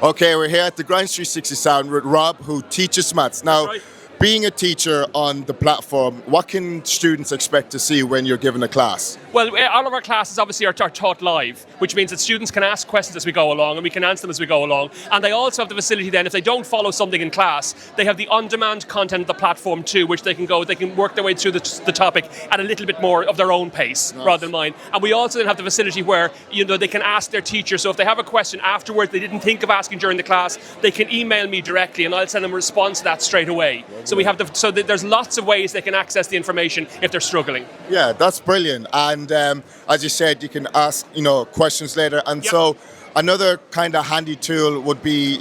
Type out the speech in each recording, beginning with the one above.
Okay, we're here at the Grinds360 Sound with Rob, who teaches maths. Now, right. being a teacher on the platform, what can students expect to see when you're giving a class? Well, all of our classes obviously are taught live, which means that students can ask questions as we go along and we can answer them as we go along. And they also have the facility then, if they don't follow something in class, they have the on-demand content of the platform too, which they can work their way through the topic at a little bit more of their own pace rather than mine. And we also then have the facility where they can ask their teacher. So if they have a question afterwards they didn't think of asking during the class, they can email me directly and I'll send them a response to that straight away. So there's lots of ways they can access the information if they're struggling. Yeah, that's brilliant. And as you said, you can ask, questions later. And so another kind of handy tool would be,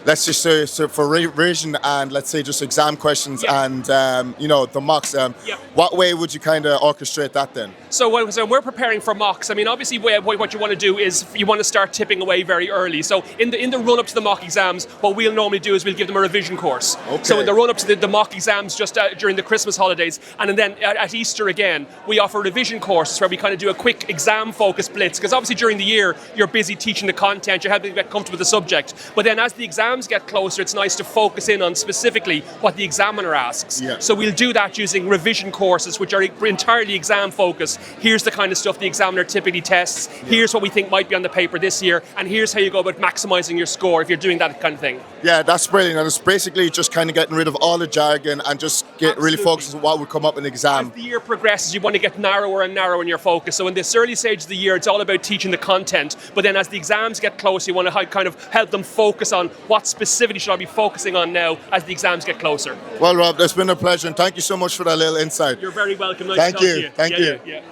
let's just say so for revision and let's say just exam questions and, the mocks. What way would you kind of orchestrate that then? So we're preparing for mocks. I mean, obviously what you want to do is you want to start tipping away very early. So in the run-up to the mock exams, what we'll normally do is we'll give them a revision course. Okay. So in the run-up to the mock exams just during the Christmas holidays, and then at Easter again, we offer revision courses where we kind of do a quick exam-focused blitz. Because obviously during the year, you're busy teaching the content, you're helping them get comfortable with the subject. But then as the exams get closer, it's nice to focus in on specifically what the examiner asks. Yeah. So we'll do that using revision courses, which are entirely exam-focused. Here's the kind of stuff the examiner typically tests. Here's what we think might be on the paper this year, and here's how you go about maximising your score if you're doing that kind of thing. Yeah, that's brilliant. And it's basically just kind of getting rid of all the jargon and just really focusing on what would come up in the exam. As the year progresses, you want to get narrower and narrower in your focus. So in this early stage of the year, it's all about teaching the content. But then as the exams get closer, you want to kind of help them focus on what specifically should I be focusing on now as the exams get closer. Well, Rob, it's been a pleasure, and thank you so much for that little insight. You're very welcome. Nice to talk to you. Thank you. Yeah.